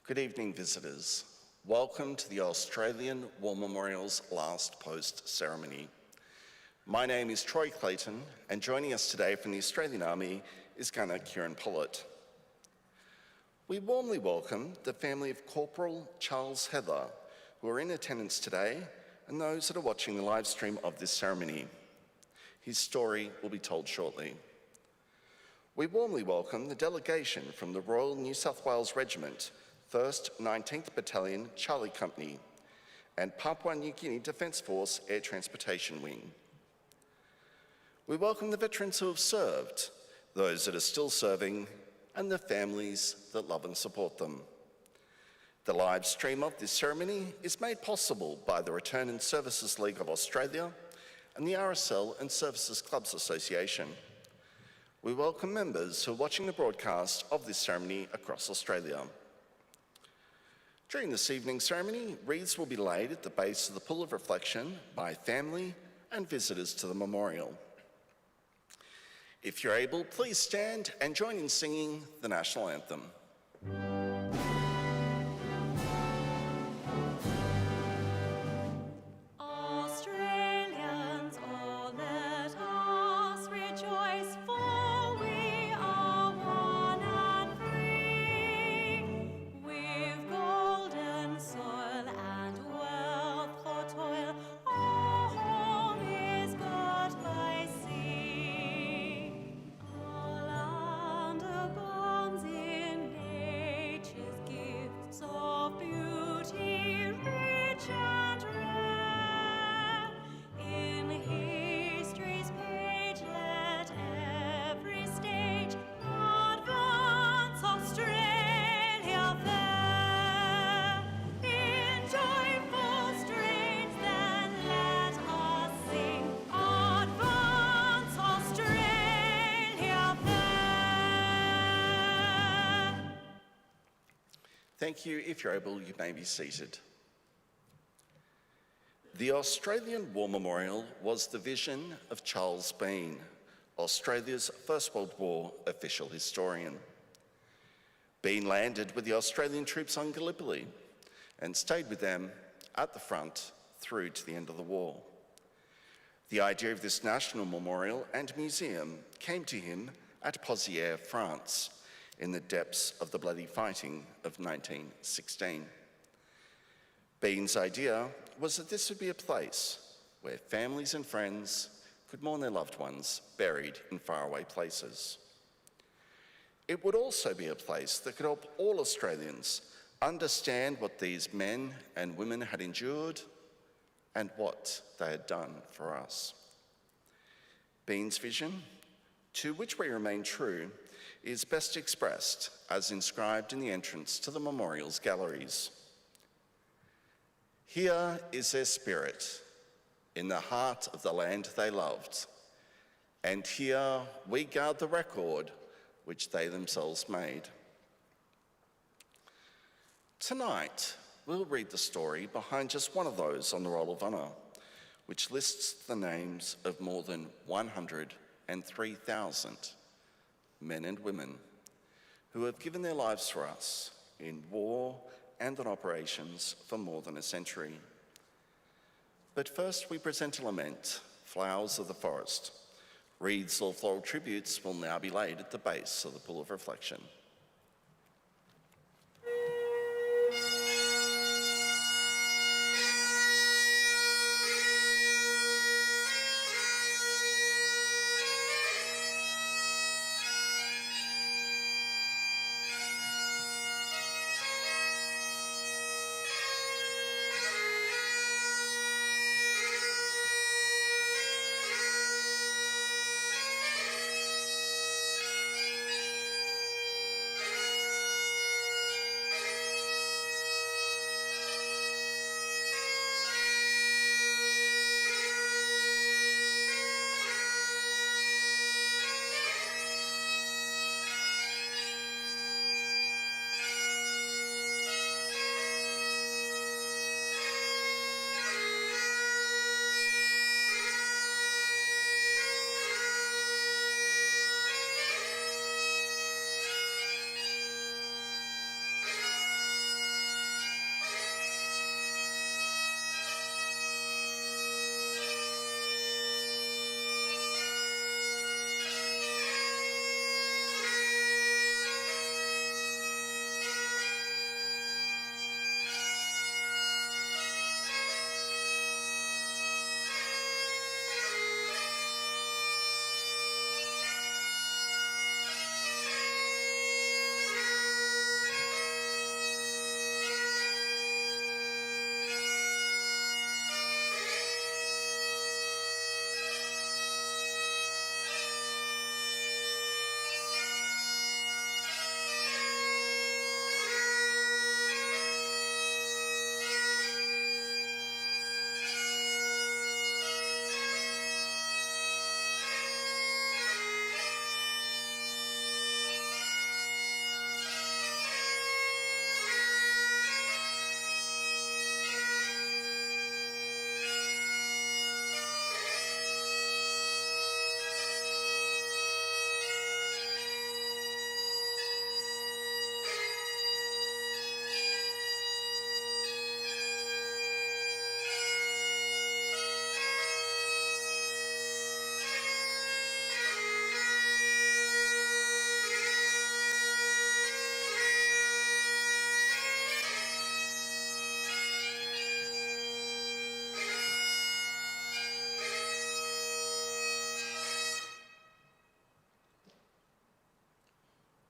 Good evening, visitors. Welcome to the Australian War Memorial's last post ceremony. My name is Troy Clayton, and joining us today from the Australian Army is Gunner Kieran Pollett. We warmly welcome the family of Corporal Charles Heather, who are in attendance today, and those that are watching the live stream of this ceremony. His story will be told shortly. We warmly welcome the delegation from the Royal New South Wales Regiment, 1st 19th Battalion Charlie Company, and Papua New Guinea Defence Force Air Transportation Wing. We welcome the veterans who have served, those that are still serving, and the families that love and support them. The live stream of this ceremony is made possible by the Return and Services League of Australia and the RSL and Services Clubs Association. We welcome members who are watching the broadcast of this ceremony across Australia. During this evening's ceremony, wreaths will be laid at the base of the Pool of Reflection by family and visitors to the memorial. If you're able, please stand and join in singing the National Anthem. Thank you. If you're able, you may be seated. The Australian War Memorial was the vision of Charles Bean, Australia's First World War official historian. Bean landed with the Australian troops on Gallipoli and stayed with them at the front through to the end of the war. The idea of this national memorial and museum came to him at Pozières, France, in the depths of the bloody fighting of 1916. Bean's idea was that this would be a place where families and friends could mourn their loved ones buried in faraway places. It would also be a place that could help all Australians understand what these men and women had endured and what they had done for us. Bean's vision, to which we remain true, is best expressed as inscribed in the entrance to the memorial's galleries. Here is their spirit, in the heart of the land they loved, and here we guard the record which they themselves made. Tonight, we'll read the story behind just one of those on the Roll of Honour, which lists the names of more than 103,000 men and women who have given their lives for us in war and in operations for more than a century. But first we present a lament, Flowers of the Forest. Wreaths or floral tributes will now be laid at the base of the Pool of Reflection.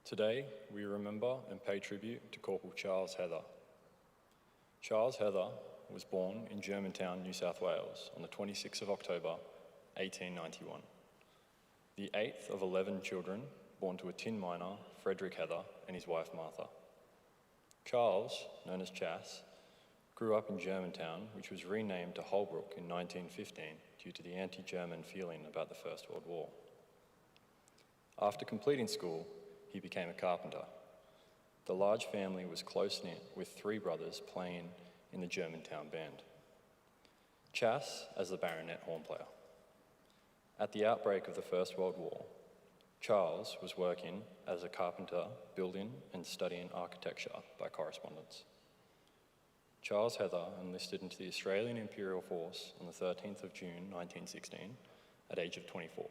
Today, we remember and pay tribute to Corporal Charles Heather. Charles Heather was born in Germantown, New South Wales on the 26th of October, 1891. The 8th of 11 children born to a tin miner, Frederick Heather, and his wife Martha. Charles, known as Chas, grew up in Germantown, which was renamed to Holbrook in 1915 due to the anti-German feeling about the First World War. After completing school, he became a carpenter. The large family was close-knit with 3 brothers playing in the Germantown band. Chas as the baronet horn player. At the outbreak of the First World War, Charles was working as a carpenter, building and studying architecture by correspondence. Charles Heather enlisted into the Australian Imperial Force on the 13th of June 1916 at age of 24.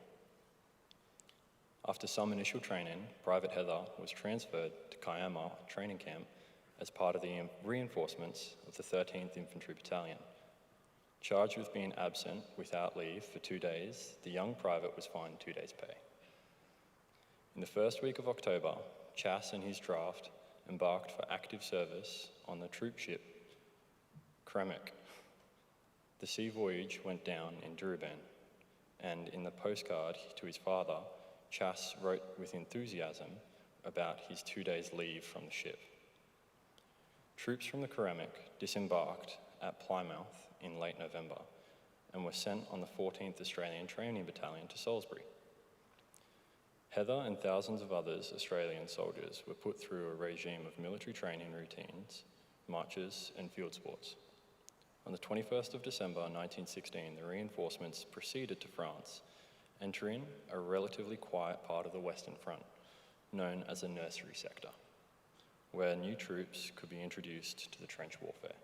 After some initial training, Private Heather was transferred to Kiama training camp as part of the reinforcements of the 13th Infantry Battalion. Charged with being absent without leave for 2 days, the young private was fined 2 days' pay. In the first week of October, Chas and his draft embarked for active service on the troop ship Kremek. The sea voyage went down in Durban, and in the postcard to his father, Chas wrote with enthusiasm about his 2 days' leave from the ship. Troops from the Kremek disembarked at Plymouth in late November and were sent on the 14th Australian Training Battalion to Salisbury. Heather and thousands of others Australian soldiers were put through a regime of military training routines, marches and field sports. On the 21st of December 1916, the reinforcements proceeded to France, entering a relatively quiet part of the Western Front, known as the nursery sector, where new troops could be introduced to the trench warfare.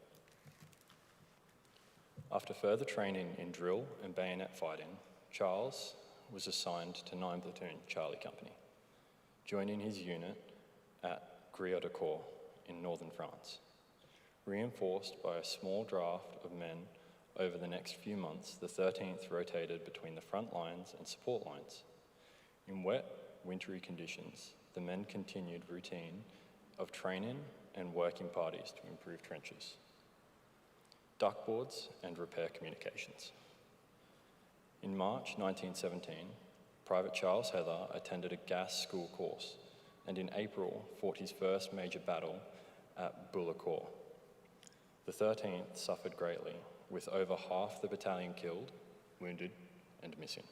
After further training in drill and bayonet fighting, Charles was assigned to 9 Platoon Charlie Company, joining his unit at Grieux-de-Corps in northern France. Reinforced by a small draft of men over the next few months, the 13th rotated between the front lines and support lines. In wet, wintry conditions, the men continued routine of training and working parties to improve trenches, duckboards and repair communications. In March 1917, Private Charles Heather attended a gas school course and in April fought his first major battle at Bullecourt. The 13th suffered greatly, with over half the battalion killed, wounded, and missing.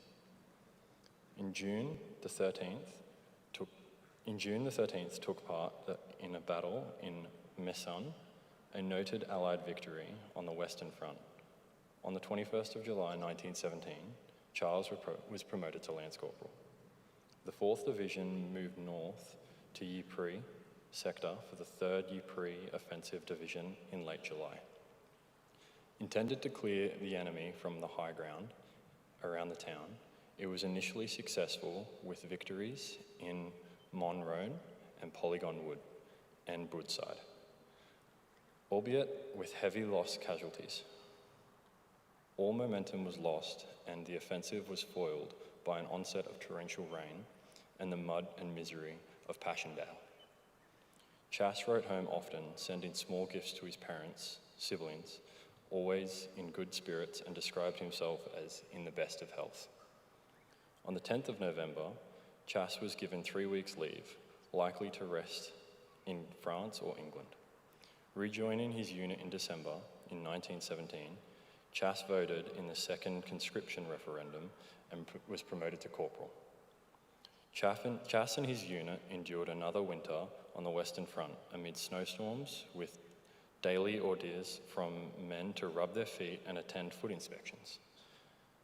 In June, the 13th took part in a battle in Messon, a noted Allied victory on the Western Front. On the 21st of July 1917, Charles was promoted to Lance Corporal. The 4th Division moved north to Ypres sector for the 3rd Ypres Offensive Division in late July. Intended to clear the enemy from the high ground around the town, it was initially successful with victories in Montrone and Polygon Wood and Woodside, albeit with heavy loss casualties. All momentum was lost and the offensive was foiled by an onset of torrential rain and the mud and misery of Passchendaele. Chas wrote home often, sending small gifts to his parents, siblings, always in good spirits, and described himself as in the best of health. On the 10th of November, Chas was given 3 weeks' leave, likely to rest in France or England. Rejoining his unit in December in 1917, Chas voted in the second conscription referendum and was promoted to corporal. Chas and his unit endured another winter on the Western Front amid snowstorms with daily orders from men to rub their feet and attend foot inspections.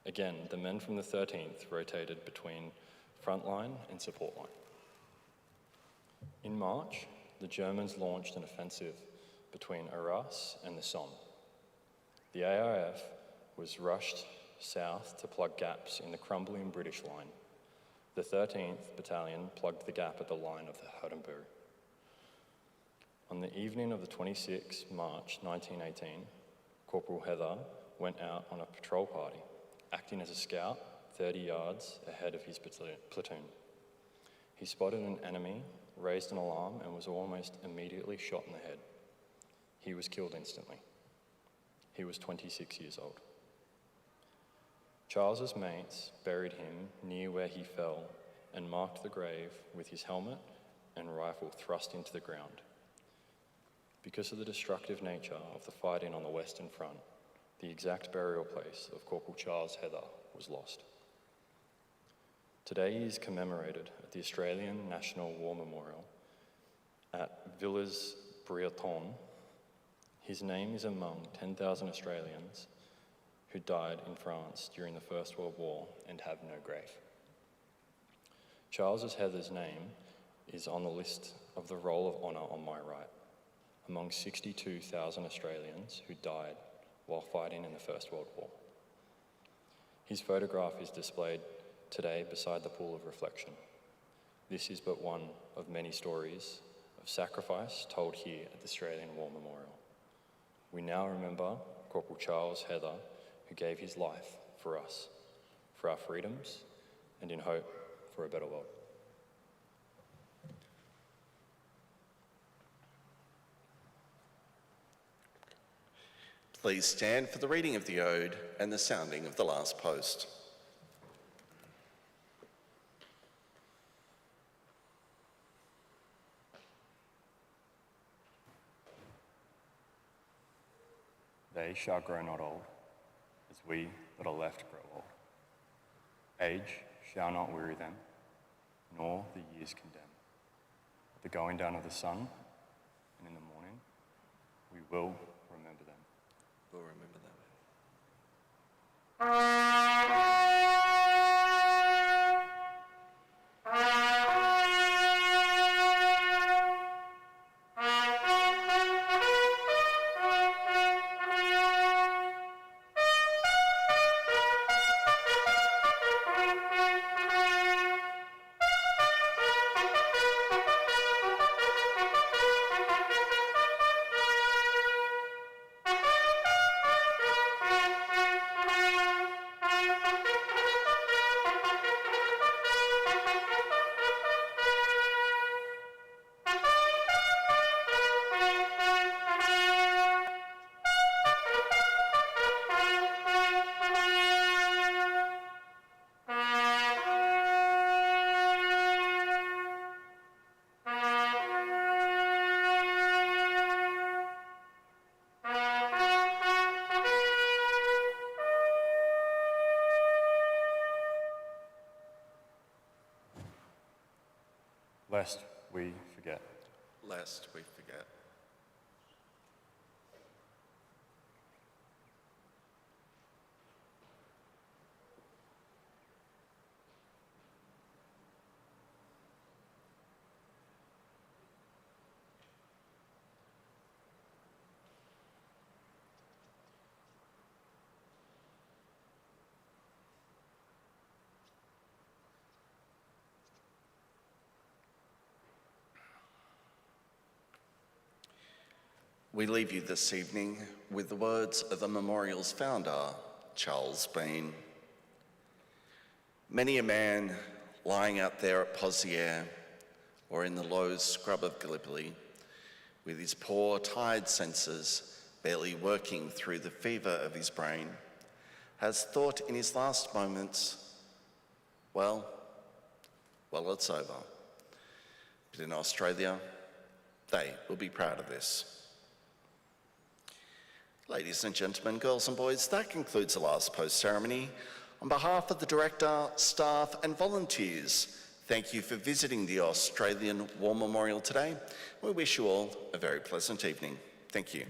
Again, the men from the 13th rotated between front line and support line. In March, the Germans launched an offensive between Arras and the Somme. The AIF was rushed south to plug gaps in the crumbling British line. The 13th Battalion plugged the gap at the line of the Hardenberg. On the evening of the 26th March 1918, Corporal Heather went out on a patrol party, acting as a scout 30 yards ahead of his platoon. He spotted an enemy raised an alarm and was almost immediately shot in the head. He was killed instantly. He was 26 years old. Charles's mates buried him near where he fell and marked the grave with his helmet and rifle thrust into the ground. Because of the destructive nature of the fighting on the Western Front, the exact burial place of Corporal Charles Heather was lost. Today he is commemorated at the Australian National War Memorial at Villers-Bretonneux. His name is among 10,000 Australians who died in France during the First World War and have no grave. Charles Heather's name is on the list of the Roll of Honour on my right, among 62,000 Australians who died while fighting in the First World War. His photograph is displayed today beside the pool of reflection. This is but one of many stories of sacrifice told here at the Australian War Memorial. We now remember Corporal Charles Heather, who gave his life for us, for our freedoms, and in hope for a better world. Please stand for the reading of the Ode and the sounding of the last post. They shall grow not old, as we that are left grow old. Age shall not weary them, nor the years condemn. At the going down of the sun, and in the morning, we will remember them. We'll remember them. Lest we forget. Lest we forget. We leave you this evening with the words of the memorial's founder, Charles Bean. Many a man lying out there at Pozières or in the low scrub of Gallipoli, with his poor, tired senses barely working through the fever of his brain, has thought in his last moments, well, it's over. But in Australia, they will be proud of this. Ladies and gentlemen, girls and boys, that concludes the last post ceremony. On behalf of the director, staff and volunteers, thank you for visiting the Australian War Memorial today. We wish you all a very pleasant evening. Thank you.